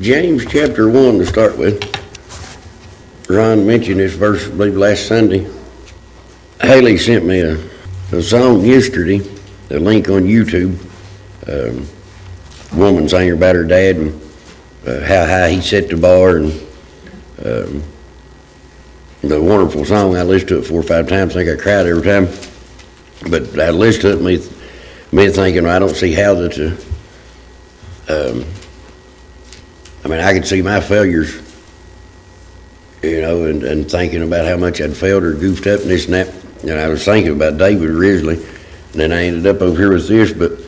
James chapter 1 to start with. Ron mentioned this verse, I believe, last Sunday. Haley sent me a song yesterday, a link on YouTube. Woman sang about her dad and how high he set the bar, and the wonderful song. I listened to it 4 or 5 times. I think I cried every time. But I listened to it, me thinking, I don't see how that. I could see my failures, and thinking about how much I'd failed or goofed up and this and that. And I was thinking about David originally, and then I ended up over here with this. But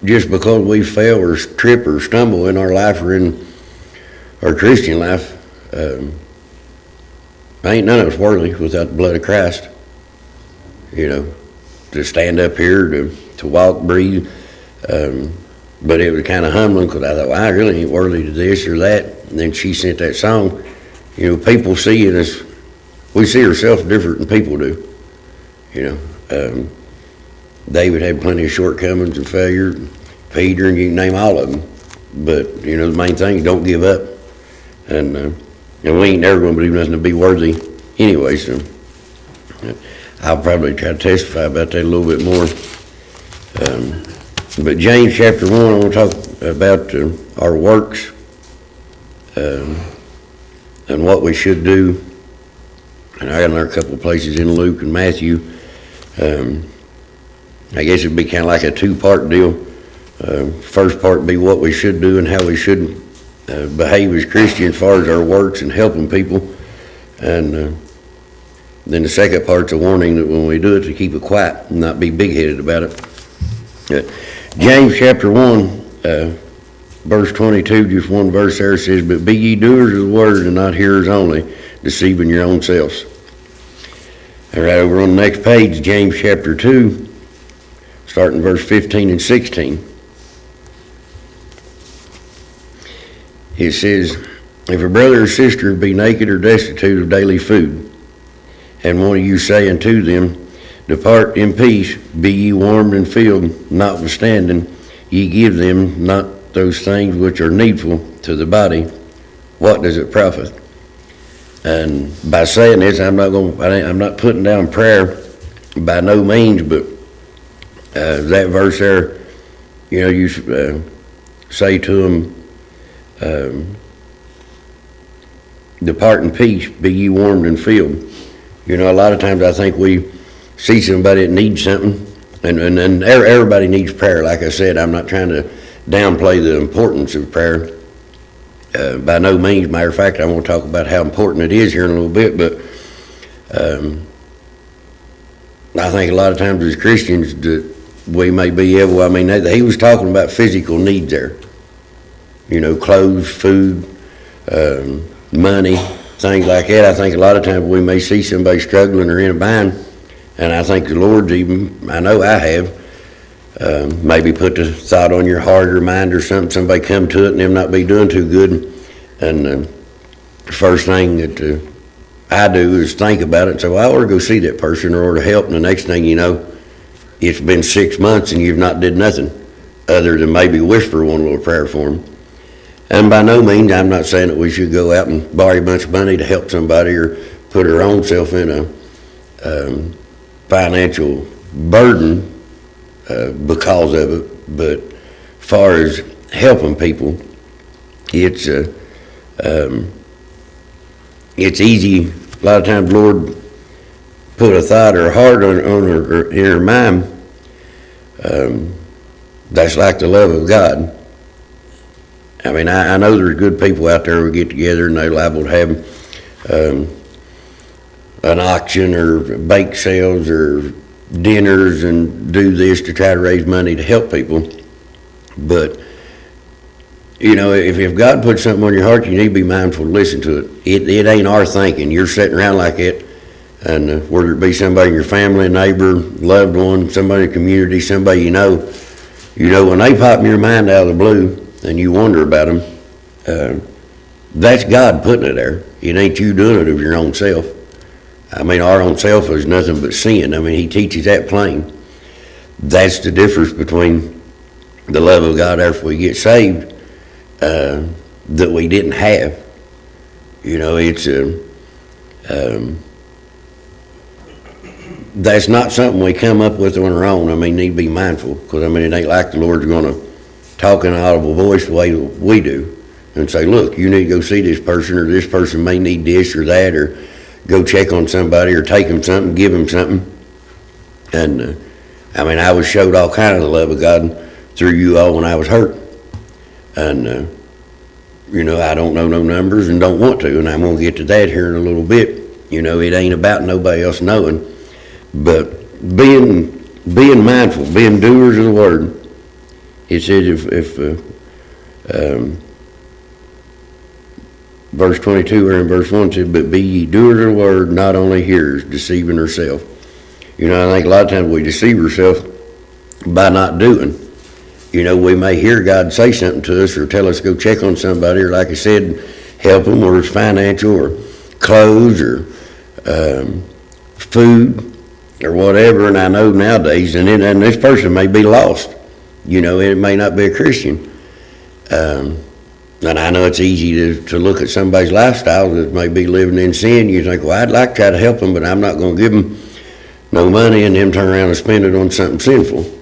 just because we fail or trip or stumble in our life or in our Christian life, ain't none of us worthy without the blood of Christ. To stand up here, to walk, breathe. But it was kind of humbling because I thought, I really ain't worthy to this or that. And then she sent that song. People see in us, we see ourselves different than people do. David had plenty of shortcomings and failure. Peter, and you can name all of them. But, the main thing is don't give up. And we ain't never going to do nothing to be worthy anyway. So I'll probably try to testify about that a little bit more. But James chapter 1, I want to talk about our works and what we should do. And I got another couple of places in Luke and Matthew. I guess it'd be kind of like a 2-part deal. First part would be what we should do and how we should behave as Christians as far as our works and helping people. And then the second part's a warning that when we do it, to keep it quiet and not be big-headed about it. James chapter 1, verse 22, just one verse there says, "But be ye doers of the word and not hearers only, deceiving your own selves." All right, over on the next page, James chapter 2, starting verse 15 and 16. It says, "If a brother or sister be naked or destitute of daily food, and one of you say unto them, Depart in peace, be ye warmed and filled, notwithstanding ye give them not those things which are needful to the body, what does it profit?" And by saying this, I'm not putting down prayer by no means, but that verse there, you say to them, "Depart in peace, be ye warmed and filled." A lot of times I think we see somebody that needs something, and everybody needs prayer. Like I said, I'm not trying to downplay the importance of prayer. By no means. Matter of fact, I want to talk about how important it is here in a little bit, but I think a lot of times as Christians that we may be able, he was talking about physical needs there. Clothes, food, money, things like that. I think a lot of times we may see somebody struggling or in a bind, and I think the Lord's even, I know I have, maybe put the thought on your heart or mind or something, somebody come to it and them not be doing too good, and the first thing that I do is think about it and say, well, I ought to go see that person or to help, and the next thing you know, it's been 6 months and you've not did nothing other than maybe whisper one little prayer for them. And by no means, I'm not saying that we should go out and borrow a bunch of money to help somebody or put our own self in a financial burden because of it. But as far as helping people, it's easy. A lot of times, Lord put a thought or a heart on her in her mind. That's like the love of God. I know there's good people out there who get together and they're liable to have an auction or bake sales or dinners and do this to try to raise money to help people. But, if God puts something on your heart, you need to be mindful to listen to it. It ain't our thinking. You're sitting around like it, and whether it be somebody in your family, a neighbor, loved one, somebody in the community, somebody you know, when they pop in your mind out of the blue, and you wonder about them, that's God putting it there. It ain't you doing it of your own self. Our own self is nothing but sin. He teaches that plain. That's the difference between the love of God after we get saved that we didn't have. You know, it's that's not something we come up with on our own. I mean, need to be mindful, because I mean, it ain't like the Lord's going to talk in an audible voice the way we do and say, look, you need to go see this person, or this person may need this or that, or go check on somebody, or take them something, give them something. And I mean, I was showed all kind of the love of God through you all when I was hurt. And you know, I don't know no numbers and don't want to, and I'm going to get to that here in a little bit. You know, it ain't about nobody else knowing, but being mindful, being doers of the word. It says if verse 22 or in verse 1 said, but be ye doers of the word, not only hearers, deceiving yourself. You know, I think a lot of times we deceive ourselves by not doing. You know, we may hear God say something to us or tell us to go check on somebody, or like I said, help them, or it's financial or clothes or food or whatever. And I know nowadays, and this person may be lost. You know, it may not be a Christian. And I know it's easy to look at somebody's lifestyle that may be living in sin. You think, well, I'd like to try to help them, but I'm not going to give them no money and them turn around and spend it on something sinful.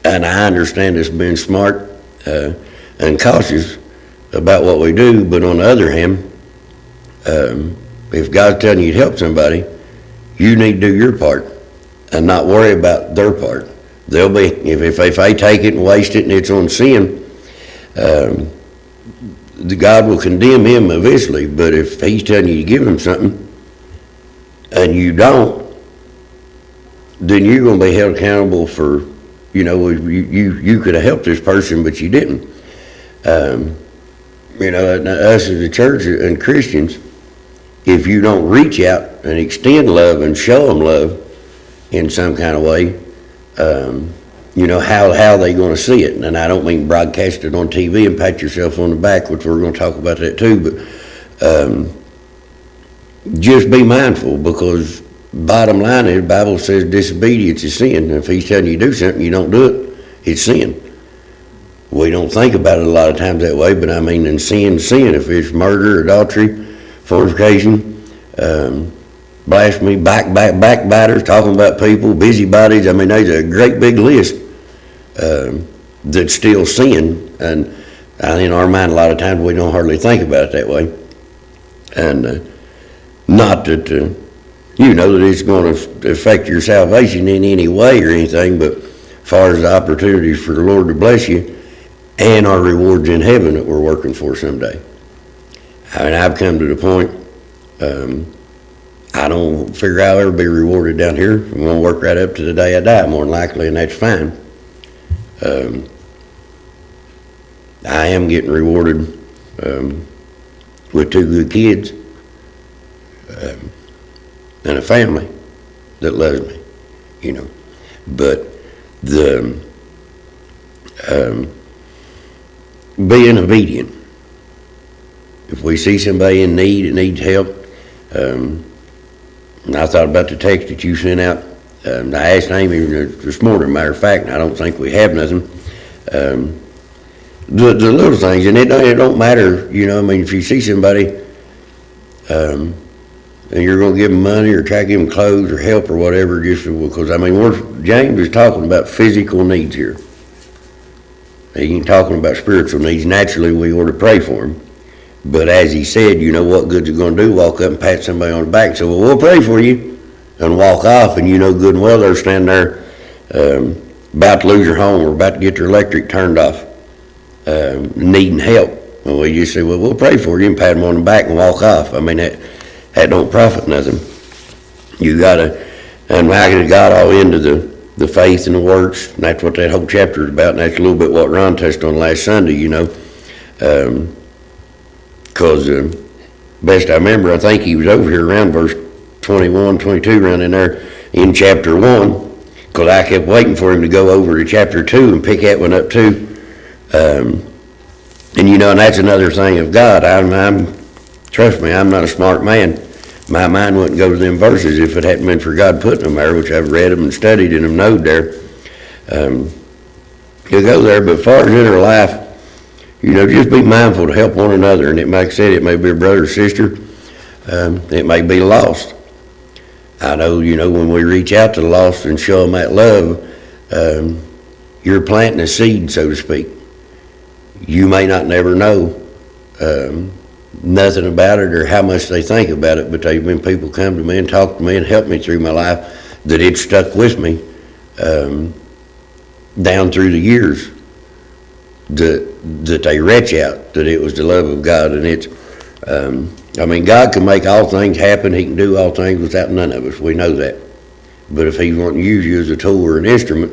And I understand it's being smart and cautious about what we do, but on the other hand, if God's telling you to help somebody, you need to do your part and not worry about their part. They'll be, if they take it and waste it and it's on sin, God will condemn him eventually. But if he's telling you to give him something and you don't, then you're going to be held accountable for, you know, you could have helped this person, but you didn't. You know, us as a church and Christians, if you don't reach out and extend love and show them love in some kind of way, you know, how are they going to see it? And I don't mean broadcast it on TV and pat yourself on the back, which we're going to talk about that too, but just be mindful, because bottom line is, the Bible says disobedience is sin. If he's telling you to do something, you don't do it, it's sin. We don't think about it a lot of times that way, but I mean, in sin. If it's murder, adultery, fornication, blasphemy, backbiters, talking about people, busybodies, I mean, there's a great big list that's still sin. And in our mind, a lot of times we don't hardly think about it that way. And not that you know that it's going to affect your salvation in any way or anything, but as far as the opportunities for the Lord to bless you and our rewards in heaven that we're working for someday. I mean, I've come to the point, I don't figure I'll ever be rewarded down here. I'm going to work right up to the day I die, more than likely, and that's fine. I am getting rewarded with 2 good kids and a family that loves me, you know. But the being obedient. If we see somebody in need that needs help, and I thought about the text that you sent out. I asked Amy this morning, matter of fact, and I don't think we have nothing. The little things, and it don't matter, you know, I mean, if you see somebody and you're going to give them money or try to give them clothes or help or whatever, just because, I mean, James is talking about physical needs here. He ain't talking about spiritual needs. Naturally, we ought to pray for them. But as he said, you know, what good's it going to do? Walk up and pat somebody on the back and say, well, we'll pray for you, and walk off, and you know good and well they're standing there about to lose their home or about to get their electric turned off, needing help. And we just say, well, we'll pray for you, and pat them on the back and walk off. I mean, that don't profit nothing. You got to, and I got all into the faith and the works, and that's what that whole chapter is about, and that's a little bit what Ron touched on last Sunday, you know. Because best I remember, I think he was over here around verse 21, 22, around in there in chapter 1, because I kept waiting for him to go over to chapter 2 and pick that one up too. And you know, and that's another thing of God. Trust me, I'm not a smart man. My mind wouldn't go to them verses if it hadn't been for God putting them there, which I've read them and studied and them knowed there. You'll go there, but as far as in her life, just be mindful to help one another. And like I said, it may be a brother or sister. It may be lost. I know, when we reach out to the lost and show them that love, you're planting a seed, so to speak. You may not never know nothing about it or how much they think about it, but there've been people come to me and talk to me and help me through my life that it stuck with me down through the years, that they reach out, that it was the love of God. And it's, God can make all things happen. He can do all things without none of us. We know that. But if he's wanting to use you as a tool or an instrument,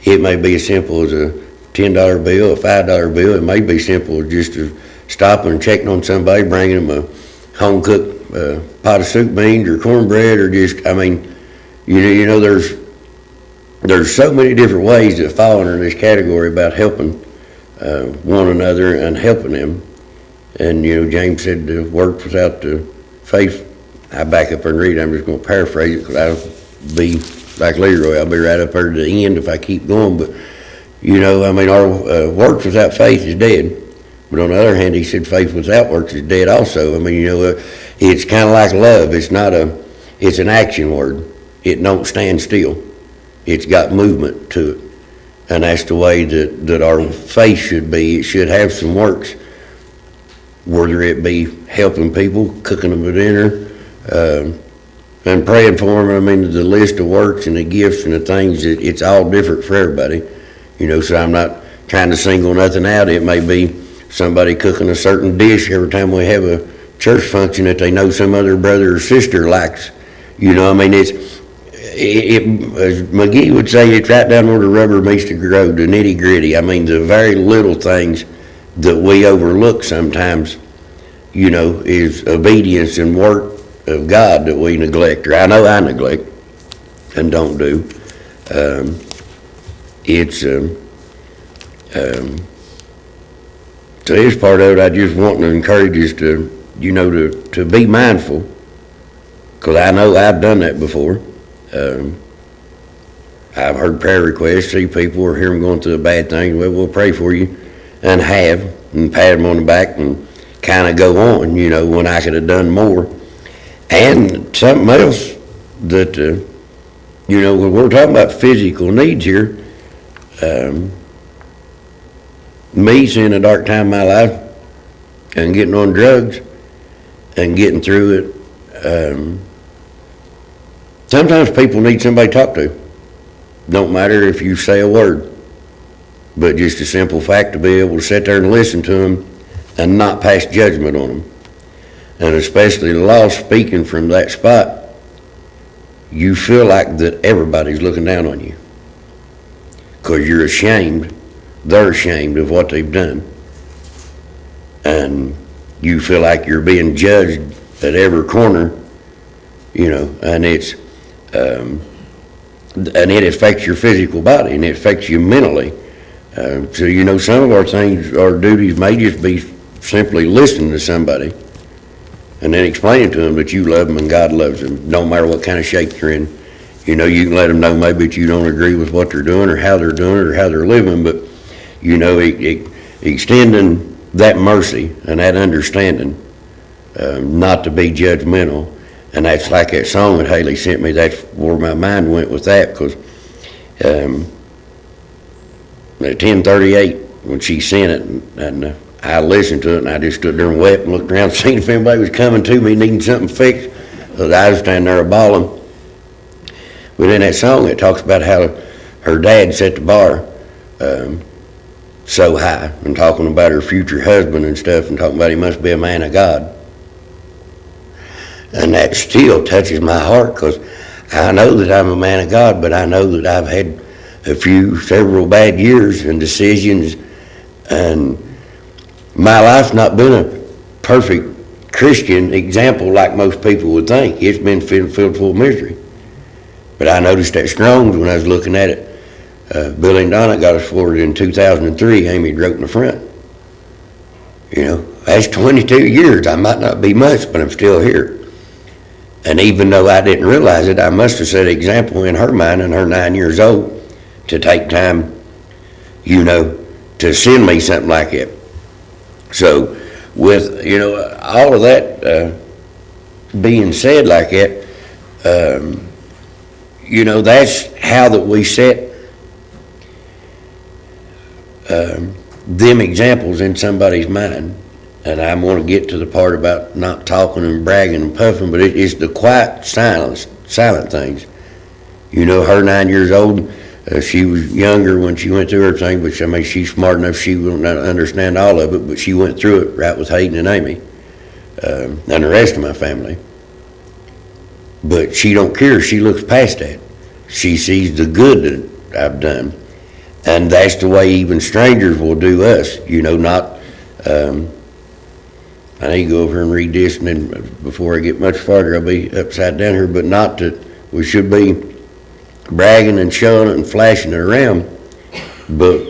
it may be as simple as a $10 bill, a $5 bill. It may be simple as just stopping and checking on somebody, bringing them a home-cooked pot of soup beans or cornbread, or just, there's so many different ways that fall under this category about helping one another and helping them. And, James said the works without the faith. I back up and read. I'm just going to paraphrase it because I'll be like Leroy. I'll be right up there to the end if I keep going. But, our works without faith is dead. But on the other hand, he said faith without works is dead also. It's kind of like love. It's an action word. It don't stand still. It's got movement to it. And that's the way that our faith should be. It should have some works. Whether it be helping people, cooking them a dinner, and praying for them. The list of works and the gifts and the things, it's all different for everybody. So I'm not trying to single nothing out. It may be somebody cooking a certain dish every time we have a church function that they know some other brother or sister likes. As McGee would say, it's right down where the rubber meets the road, the nitty gritty. The very little things that we overlook sometimes, is obedience and work of God that we neglect, or I know I neglect and don't do. So this part of it, I just want to encourage us to be mindful, because I know I've done that before. I've heard prayer requests, see people or hear them going through a bad thing. Well, we'll pray for you, and pat them on the back and kind of go on, when I could have done more. And something else that, when we're talking about physical needs here, me seeing a dark time in my life and getting on drugs and getting through it, sometimes people need somebody to talk to. Don't matter if you say a word, but just a simple fact to be able to sit there and listen to them and not pass judgment on them. And especially the lost, speaking from that spot, you feel like that everybody's looking down on you because you're ashamed, they're ashamed of what they've done. And you feel like you're being judged at every corner, and it's, and it affects your physical body and it affects you mentally. So, some of our things, our duties may just be simply listening to somebody and then explaining to them that you love them and God loves them, no matter what kind of shape they're in. You can let them know maybe that you don't agree with what they're doing or how they're doing it or how they're living, but, extending that mercy and that understanding, not to be judgmental. And that's like that song that Haley sent me. That's where my mind went with that, because at 10:38 when she sent it, and I listened to it, and I just stood there and wept and looked around, seeing if anybody was coming to me needing something fixed. So I was standing there bawling. But in that song, it talks about how her dad set the bar so high, and talking about her future husband and stuff, and talking about he must be a man of God. And that still touches my heart, because I know that I'm a man of God, but I know that I've had several bad years and decisions, and my life's not been a perfect Christian example like most people would think. It's been filled full of misery. But I noticed at Strong's when I was looking at it, Billy and Donna got us forward in 2003. Amy wrote in the front. That's 22 years. I might not be much, but I'm still here. And even though I didn't realize it, I must have set an example in her mind, and her 9 years old, to take time to send me something like that. So with, all of that being said like that, that's how that we set them examples in somebody's mind. And I'm going to get to the part about not talking and bragging and puffing, but it's the quiet, silent things. Her 9 years old, she was younger when she went through her thing, but she's smart enough, she will not understand all of it, but she went through it right with Hayden and Amy, and the rest of my family. But she don't care, she looks past that. She sees the good that I've done. And that's the way even strangers will do us, not, I need to go over and read this, and then before I get much farther, I'll be upside down here, but not that we should be bragging and showing it and flashing it around. But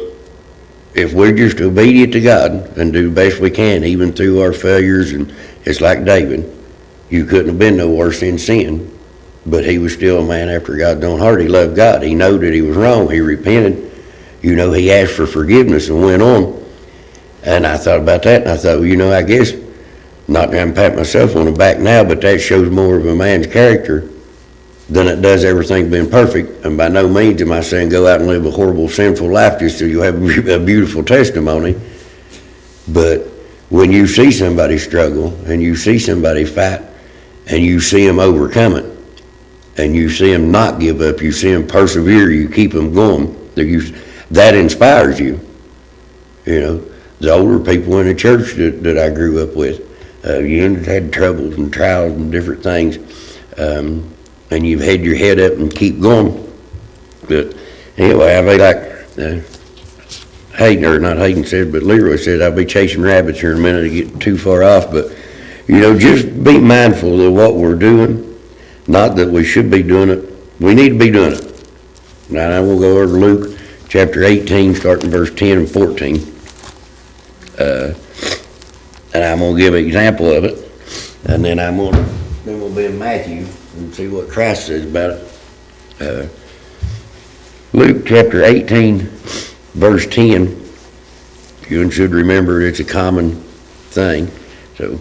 if we're just obedient to God and do the best we can, even through our failures, and it's like David, you couldn't have been no worse in sin, but he was still a man after God's own heart. He loved God. He knew that he was wrong. He repented. He asked for forgiveness and went on. And I thought about that, and I thought, I guess, not to pat myself on the back now, but that shows more of a man's character than it does everything being perfect. And by no means am I saying go out and live a horrible, sinful life just so you have a beautiful testimony. But when you see somebody struggle, and you see somebody fight, and you see them overcome it, and you see them not give up, you see them persevere, you keep them going, that inspires you. The older people in the church that I grew up with, had troubles and trials and different things, and you've had your head up and keep going. But anyway, I'll be like Hayden said, but Leroy said, I'll be chasing rabbits here in a minute to get too far off. But, just be mindful of what we're doing. Not that we should be doing it. We need to be doing it. Now, I will go over to Luke chapter 18, starting verse 10 and 14. And I'm going to give an example of it, and then we'll be in Matthew and see what Christ says about it. Luke chapter 18, verse 10, you should remember it's a common thing. So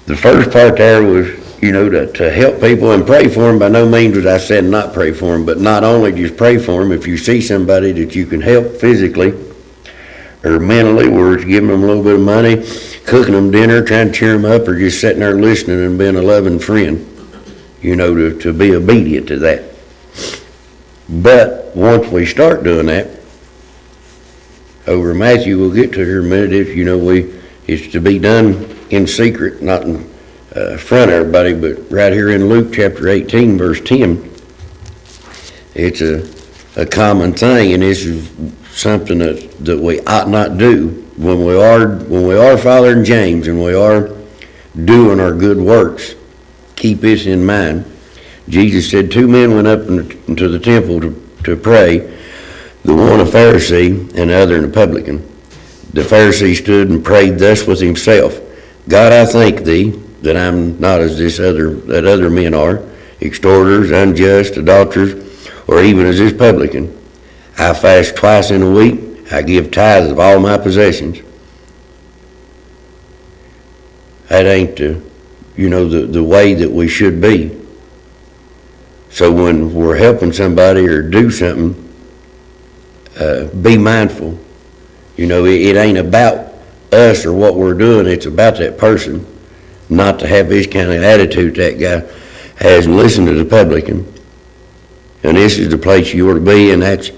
the first part there was, to help people and pray for them. By no means was I said not pray for them, but not only just pray for them, if you see somebody that you can help physically or mentally, where it's giving them a little bit of money, cooking them dinner, trying to cheer them up, or just sitting there listening and being a loving friend, to be obedient to that. But once we start doing that, over Matthew, we'll get to here in a minute, it's to be done in secret, not in front of everybody, but right here in Luke chapter 18, verse 10, it's a common thing, and this is something that we ought not do when we are following James and we are doing our good works. Keep this in mind. Jesus said 2 men went up into the temple to pray, the one a Pharisee and the other a publican. The Pharisee stood and prayed thus with himself, God, I thank thee that I'm not as that other men are, extorters, unjust, adulterers, or even as this publican. I fast twice in a week. I give tithes of all my possessions. That ain't the way that we should be. So when we're helping somebody or do something, be mindful. It ain't about us or what we're doing. It's about that person. Not to have this kind of attitude that guy has. Listen to the publican. And this is the place you ought to be, and that's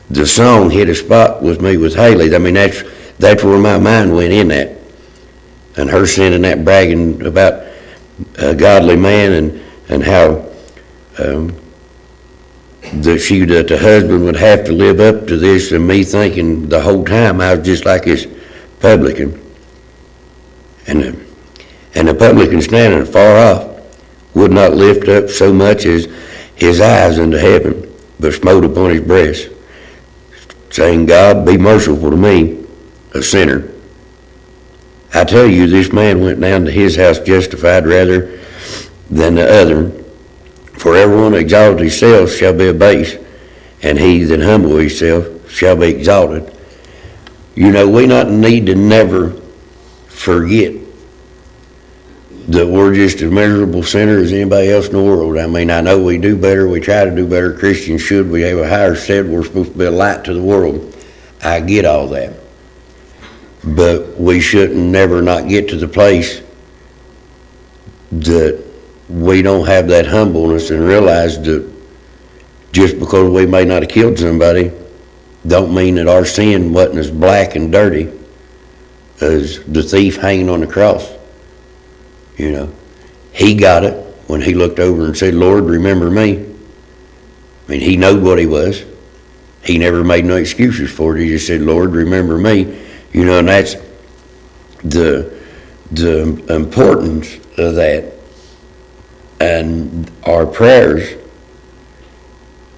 the song hit a spot with me with Haley. That's where my mind went in that. And her sending that bragging about a godly man and how that the husband would have to live up to this, and me thinking the whole time I was just like this publican. And the publican standing far off would not lift up so much as his eyes unto heaven, but smote upon his breast, saying, God, be merciful to me, a sinner. I tell you, this man went down to his house justified rather than the other. For everyone that exalts himself shall be abased, and he that humble himself shall be exalted. You know, we not need to never forget that we're just as miserable sinner as anybody else in the world. I mean, I know we do better, we try to do better. Christians should. We have a higher standard. We're supposed to be a light to the world. I get all that. But we shouldn't never not get to the place that we don't have that humbleness and realize that just because we may not have killed somebody don't mean that our sin wasn't as black and dirty as the thief hanging on the cross. You know, he got it when he looked over and said, Lord, remember me. I mean, he knew what he was. He never made no excuses for it. He just said, Lord, remember me. You know, and that's the importance of that. And our prayers,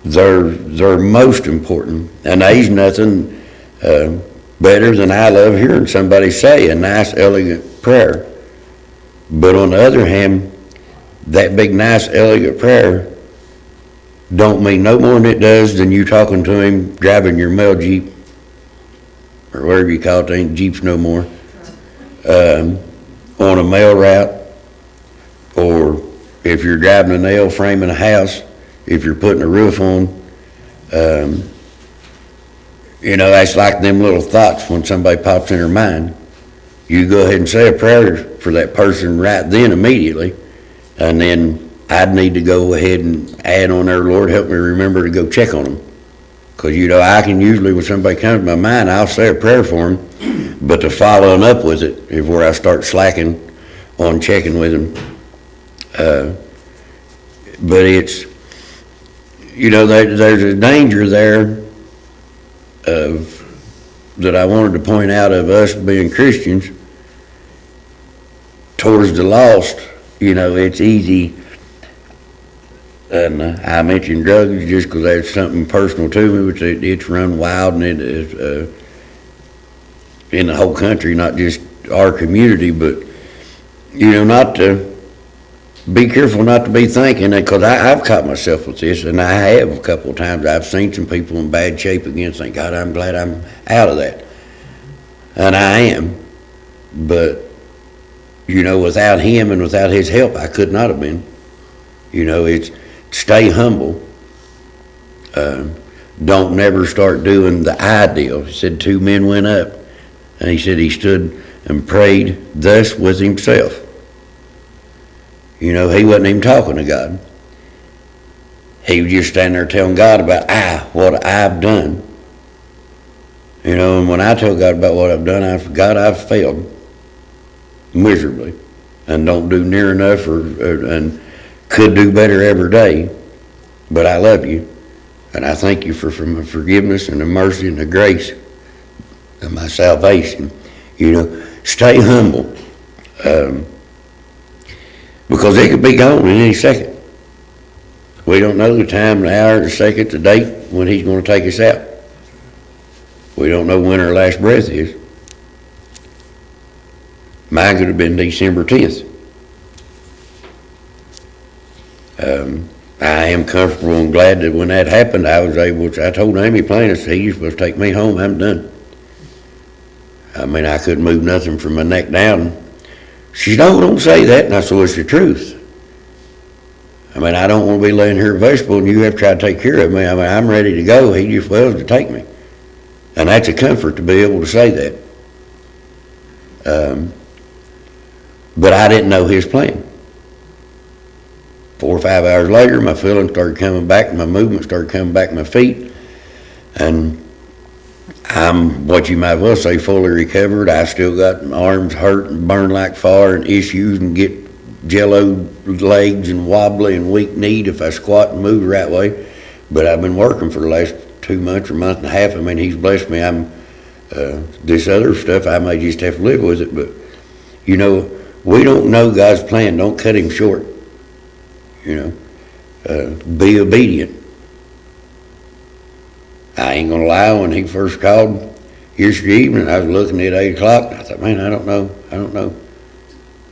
they're most important. And there's nothing better than I love hearing somebody say a nice, elegant prayer. But on the other hand, that big, nice, elegant prayer don't mean no more than it does than you talking to him driving your mail Jeep, or whatever you call it. Ain't Jeeps no more, on a mail route, or if you're driving a nail frame in a house, if you're putting a roof on. You know, that's like them little thoughts when somebody pops in their mind. You go ahead and say a prayer for that person right then immediately, and then I'd need to go ahead and add on there, Lord, help me remember to go check on them. Because, you know, I can usually, when somebody comes to my mind, I'll say a prayer for them, but the following up with it is where I start slacking on checking with them. But it's, you know, there's a danger there that I wanted to point out of us being Christians towards the lost. You know, it's easy, and I mentioned drugs just because that's something personal to me, which it's run wild, and it is in the whole country, not just our community. But, you know, not to be careful not to be thinking, because I've caught myself with this, and I have a couple of times. I've seen some people in bad shape again, thank God, I'm glad I'm out of that. And I am. But, you know, without him and without his help, I could not have been. You know, it's stay humble. Don't never start doing the ideal. He said 2 men went up, and he said he stood and prayed thus with himself. You know, he wasn't even talking to God. He was just standing there telling God about what I've done. You know, and when I tell God about what I've done, I've failed miserably, and don't do near enough, and could do better every day. But I love you, and I thank you for my forgiveness and the mercy and the grace of my salvation. You know, stay humble. Because it could be gone in any second. We don't know the time, the hour, the second, the date when he's going to take us out. We don't know when our last breath is. Mine could have been December 10th. I am comfortable and glad that when that happened, I told Amy plain, I said, you're supposed to take me home, I'm done. I mean, I couldn't move nothing from my neck down. She said, no, don't say that. And I said, well, it's the truth. I mean, I don't want to be laying here a vegetable and you have to try to take care of me. I mean, I'm ready to go. He just wills to take me. And that's a comfort to be able to say that. But I didn't know his plan. 4 or 5 hours later, my feelings started coming back, my movement started coming back, my feet. And I'm what you might well say fully recovered. I still got my arms hurt and burn like fire and issues and get jello legs and wobbly and weak kneed if I squat and move the right way. But I've been working for the last 2 months or month and a half. I mean, he's blessed me. This other stuff, I may just have to live with it. But, you know, we don't know God's plan. Don't cut him short. You know, be obedient. I ain't gonna lie, when he first called yesterday evening, I was looking at 8 o'clock, and I thought, man, I don't know.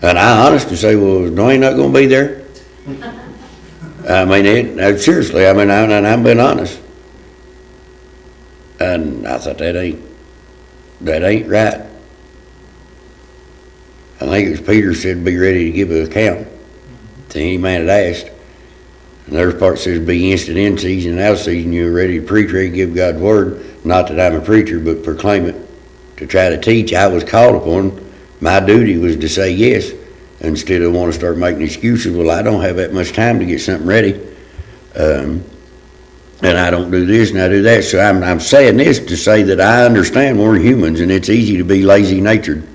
And I honestly say, well, is Dwayne not gonna be there? I mean, seriously, I mean, I'm being honest. And I thought, that ain't right. I think it was Peter said, be ready to give an account to any man that asked. And there's part says, be instant in season and out season. You're ready to preach, ready to give God's word. Not that I'm a preacher, but proclaim it. To try to teach, I was called upon. My duty was to say yes, instead of want to start making excuses. Well, I don't have that much time to get something ready. And I don't do this and I do that. So I'm saying this to say that I understand we're humans, and it's easy to be lazy-natured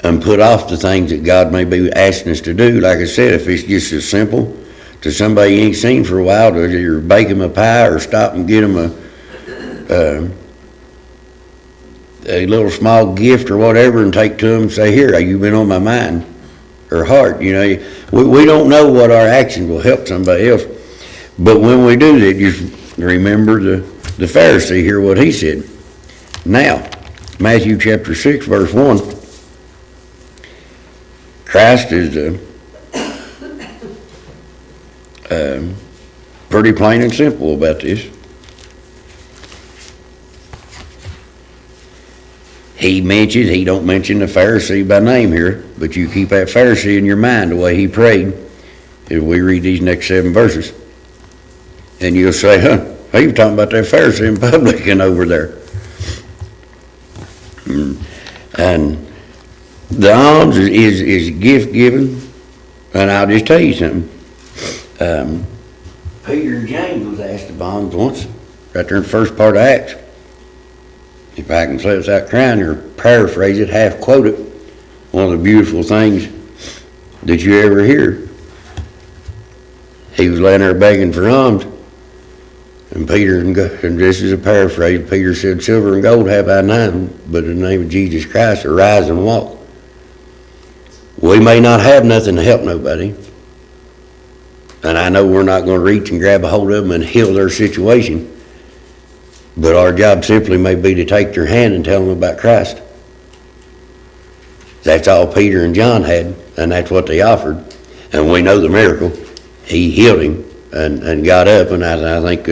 and put off the things that God may be asking us to do. Like I said, if it's just as simple to somebody you ain't seen for a while, to either bake them a pie or stop and get them a little small gift or whatever, and take to them and say, here, you've been on my mind or heart. You know, we don't know what our actions will help somebody else. But when we do that, just remember the Pharisee here, what he said. Now, Matthew chapter 6, verse 1, Christ is pretty plain and simple about this. He don't mention the Pharisee by name here, but you keep that Pharisee in your mind the way he prayed as we read these next 7 verses. And you'll say, he was talking about that Pharisee in public and over there. And the alms is gift giving. And I'll just tell you something. Peter and James was asked of alms once, right there in the first part of Acts. If I can say it without crying or paraphrase it, half quote it, one of the beautiful things that you ever hear. He was laying there begging for alms, and Peter, and this is a paraphrase, Peter said, silver and gold have I none, but in the name of Jesus Christ, arise and walk. We may not have nothing to help nobody, and I know we're not going to reach and grab a hold of them and heal their situation. But our job simply may be to take their hand and tell them about Christ. That's all Peter and John had, and that's what they offered. And we know the miracle. He healed him and got up, and I think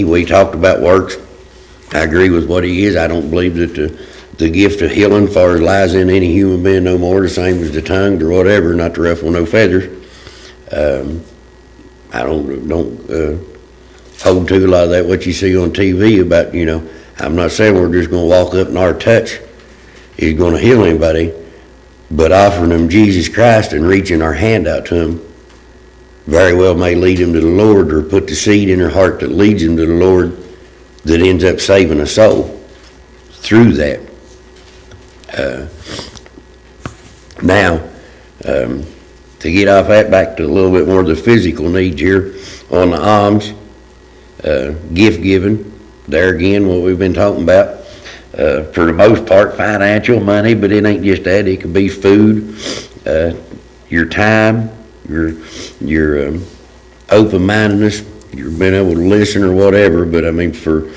we talked about works. I agree with what he is. I don't believe that the gift of healing far as lies in any human being no more, the same as the tongue or whatever, not to ruffle no feathers. I don't hold to a lot of that, what you see on TV about, I'm not saying we're just going to walk up and our touch is going to heal anybody, but offering them Jesus Christ and reaching our hand out to them very well may lead them to the Lord, or put the seed in their heart that leads them to the Lord, that ends up saving a soul through that. Now, to get off that, back to a little bit more of the physical needs here on the alms. Gift giving, there again, what we've been talking about, for the most part, financial money, but it ain't just that. It could be food, your time, your open-mindedness, your being able to listen or whatever. But I mean, for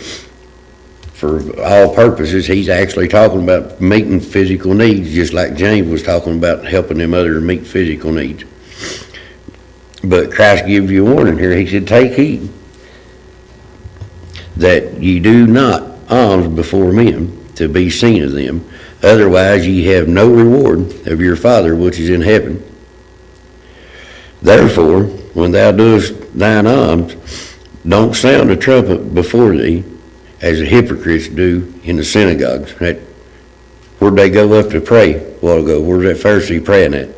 all purposes, he's actually talking about meeting physical needs, just like James was talking about helping them others meet physical needs. But Christ gives you a warning here. He said, take heed that ye do not alms before men to be seen of them. Otherwise ye have no reward of your Father which is in heaven. Therefore, when thou doest thine alms, don't sound a trumpet before thee, as the hypocrites do in the synagogues. Where'd they go up to pray a while ago? Where's that Pharisee praying at?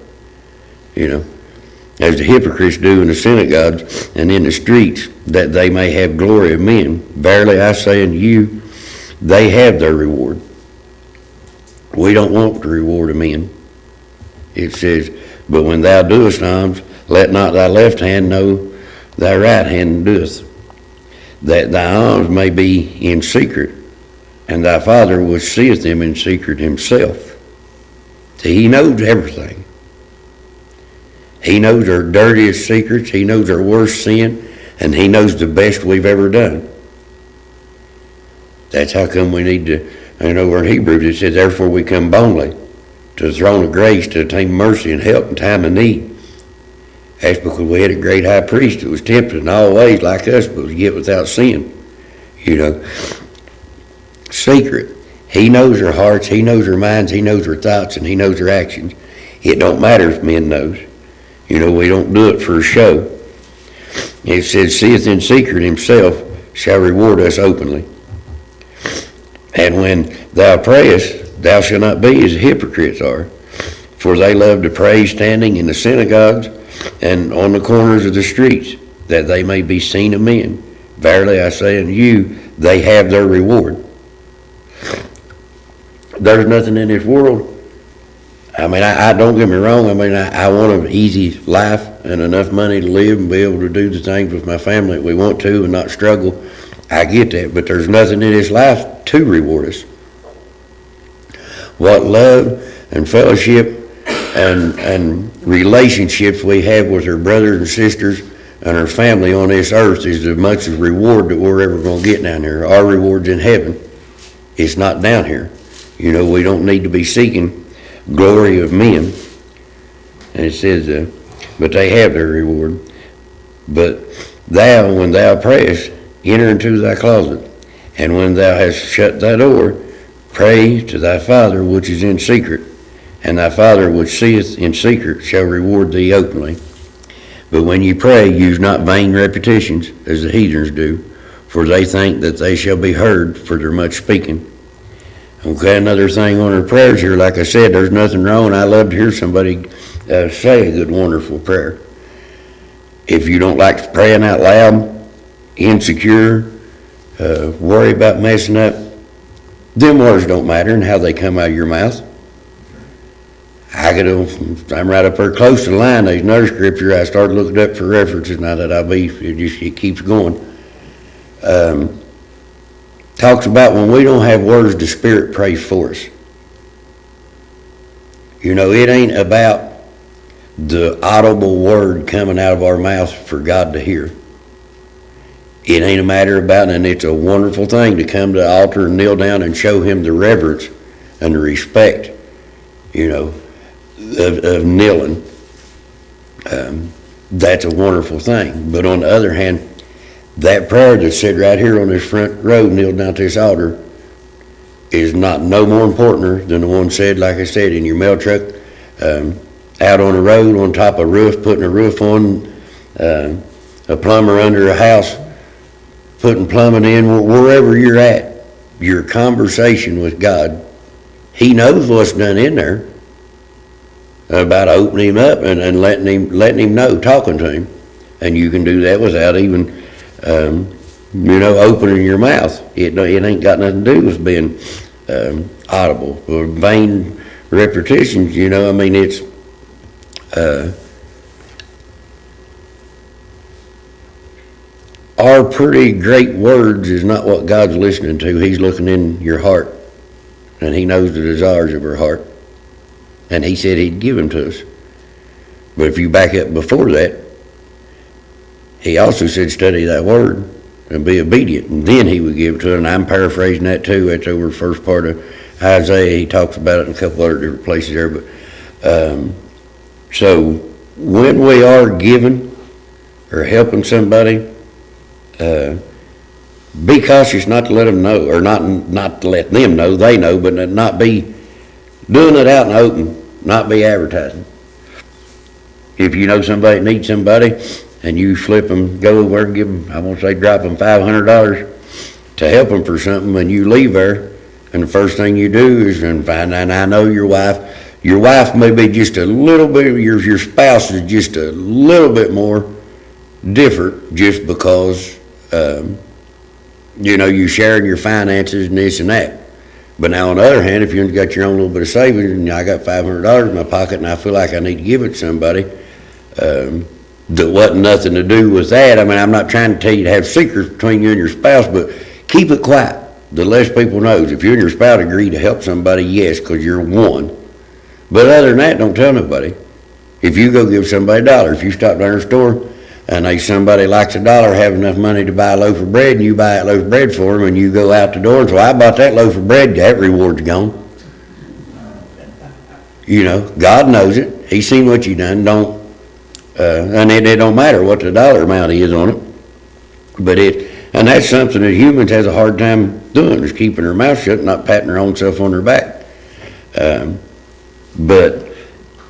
As the hypocrites do in the synagogues and in the streets, that they may have glory of men. Verily I say unto you, they have their reward. We don't want the reward of men. It says, but when thou doest alms, let not thy left hand know thy right hand doeth, that thy alms may be in secret, and thy Father which seeth them in secret himself. See, he knows everything. He knows our dirtiest secrets. He knows our worst sin. And he knows the best we've ever done. That's how come we need to, over in Hebrews it says, therefore we come boldly to the throne of grace to obtain mercy and help in time of need. That's because we had a great high priest that was tempted in all ways like us, but was yet without sin. secret. He knows their hearts, he knows their minds, he knows their thoughts, and he knows their actions. It don't matter if men knows. You know, we don't do it for a show. It says, seeth in secret himself shall reward us openly. And when thou prayest, thou shalt not be as the hypocrites are, for they love to pray standing in the synagogues and on the corners of the streets, that they may be seen of men. Verily I say unto you, they have their reward. There's nothing in this world. I mean, I don't get me wrong. I mean, I want an easy life and enough money to live and be able to do the things with my family that we want to and not struggle. I get that, but there's nothing in this life to reward us. What love and fellowship and relationships we have with our brothers and sisters and our family on this earth is as much as reward that we're ever going to get down here. Our reward's in heaven. It's not down here. You know, we don't need to be seeking glory of men. And it says, but they have their reward. But thou, when thou prayest, enter into thy closet, and when thou hast shut thy door, pray to thy Father which is in secret, and thy Father which seeth in secret shall reward thee openly. But when ye pray, use not vain repetitions, as the heathens do, for they think that they shall be heard for their much speaking. Okay, another thing on our prayers here, like I said, there's nothing wrong. I love to hear somebody say a good, wonderful prayer. If you don't like praying out loud, insecure, worry about messing up, them words don't matter and how they come out of your mouth. I'm right up there close to the line. There's another scripture I started looking up for references now that it keeps going. Talks about when we don't have words, the Spirit prays for us. You know, it ain't about the audible word coming out of our mouth for God to hear. It ain't a matter about, and it's a wonderful thing to come to the altar and kneel down and show Him the reverence and the respect, you know, of kneeling. That's a wonderful thing. But on the other hand, that prayer that's said right here on this front row, kneeled down to this altar, is not no more important than the one said, like I said, in your mail truck, out on the road, on top of a roof, putting a roof on, a plumber under a house, putting plumbing in, wherever you're at, your conversation with God. He knows what's done in there about opening him up and letting him know, talking to him. And you can do that without even opening your mouth. It ain't got nothing to do with being audible or vain repetitions. You know, I mean, it's our pretty great words is not what God's listening to. He's looking in your heart, and He knows the desires of our heart, and He said He'd give them to us. But if you back up before that, He also said, study that word and be obedient, and then He would give it to us. And I'm paraphrasing that too. That's over the first part of Isaiah. He talks about it in a couple other different places there. But so when we are giving or helping somebody, be cautious not to let them know, or not to let them know, they know, but not be doing it out in the open, not be advertising. If you know somebody needs somebody, and you slip them, go over and give them, I won't say drop them $500 to help them for something, and you leave there, and the first thing you do is find, and I know your wife may be just a little bit, your spouse is just a little bit more different just because, you sharing your finances and this and that. But now on the other hand, if you've got your own little bit of savings, and I got $500 in my pocket and I feel like I need to give it to somebody, that wasn't nothing to do with that. I mean, I'm not trying to tell you to have secrets between you and your spouse, but keep it quiet. The less people knows. If you and your spouse agree to help somebody, yes, because you're one. But other than that, don't tell nobody. If you go give somebody $1, if you stop down the store and somebody likes $1, have enough money to buy a loaf of bread, and you buy that loaf of bread for them, and you go out the door and say, I bought that loaf of bread, that reward's gone. You know, God knows it. He's seen what you done. And it don't matter what the dollar amount is on it. But And that's something that humans has a hard time doing, is keeping their mouth shut, not patting their own self on their back. But,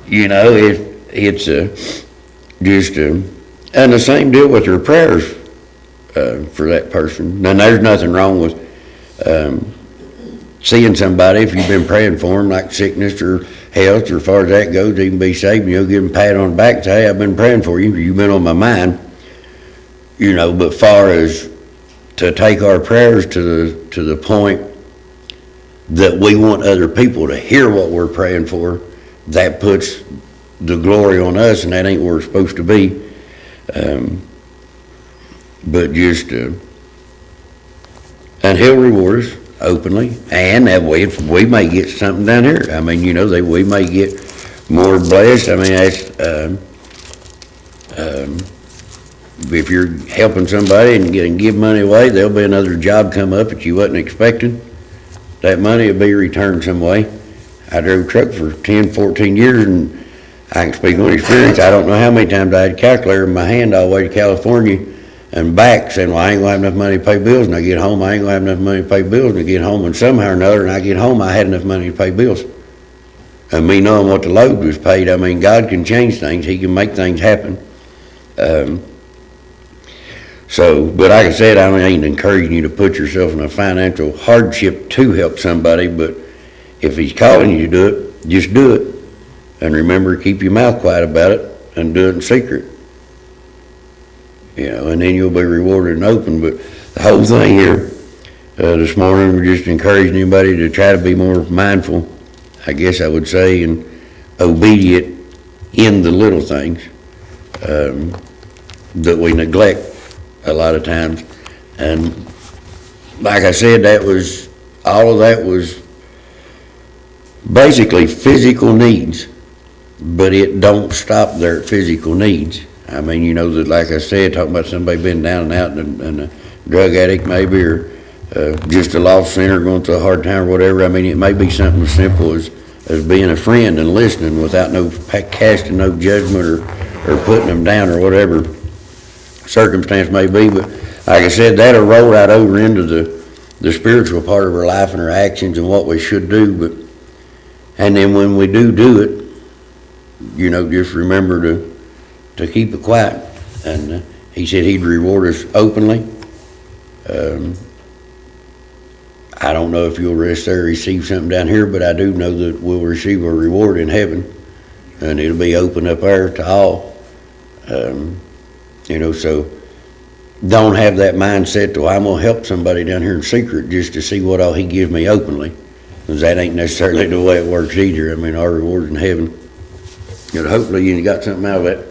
you know, it's and the same deal with their prayers for that person. Now, there's nothing wrong with seeing somebody, if you've been praying for them, like sickness or health, or as far as that goes, they can be saved, and you'll give them a pat on the back and say, hey, I've been praying for you, you've been on my mind. You know, but far as to take our prayers to the point that we want other people to hear what we're praying for, that puts the glory on us, and that ain't where it's supposed to be. But just, and he'll reward us openly, and that way we may get something down here. I mean, you know, we may get more blessed. I mean, that's, if you're helping somebody and give money away, there'll be another job come up that you wasn't expecting. That money will be returned some way. I drove a truck for 10, 14 years, and I can speak on experience. I don't know how many times I had a calculator in my hand all the way to California and back, saying, well, I ain't gonna have enough money to pay bills, and I get home, I ain't gonna have enough money to pay bills, and I get home, and somehow or another, and I get home, I had enough money to pay bills. And me knowing what the load was paid, I mean, God can change things. He can make things happen. But like I said, I ain't encouraging you to put yourself in a financial hardship to help somebody, but if he's calling you to do it, just do it. And remember, keep your mouth quiet about it, and do it in secret. You know, and then you'll be rewarded in open. But the whole thing here this morning, we're just encouraging anybody to try to be more mindful, I guess I would say, and obedient in the little things that we neglect a lot of times. And like I said, all of that was basically physical needs, but it don't stop their physical needs. I mean, you know, that, like I said, talking about somebody being down and out, and a drug addict maybe, or just a lost sinner going through a hard time or whatever. I mean, it may be something as simple as being a friend and listening without casting no judgment or putting them down, or whatever circumstance may be. But like I said, that'll roll right over into the spiritual part of our life and our actions and what we should do. And then when we do it, you know, just remember to keep it quiet. And he said he'd reward us openly. I don't know if you'll receive something down here, but I do know that we'll receive a reward in heaven, and it'll be open up there to all. You know, so don't have that mindset to, I'm gonna help somebody down here in secret just to see what all he gives me openly, because that ain't necessarily the way it works either. I mean, our reward's in heaven. And hopefully you got something out of that.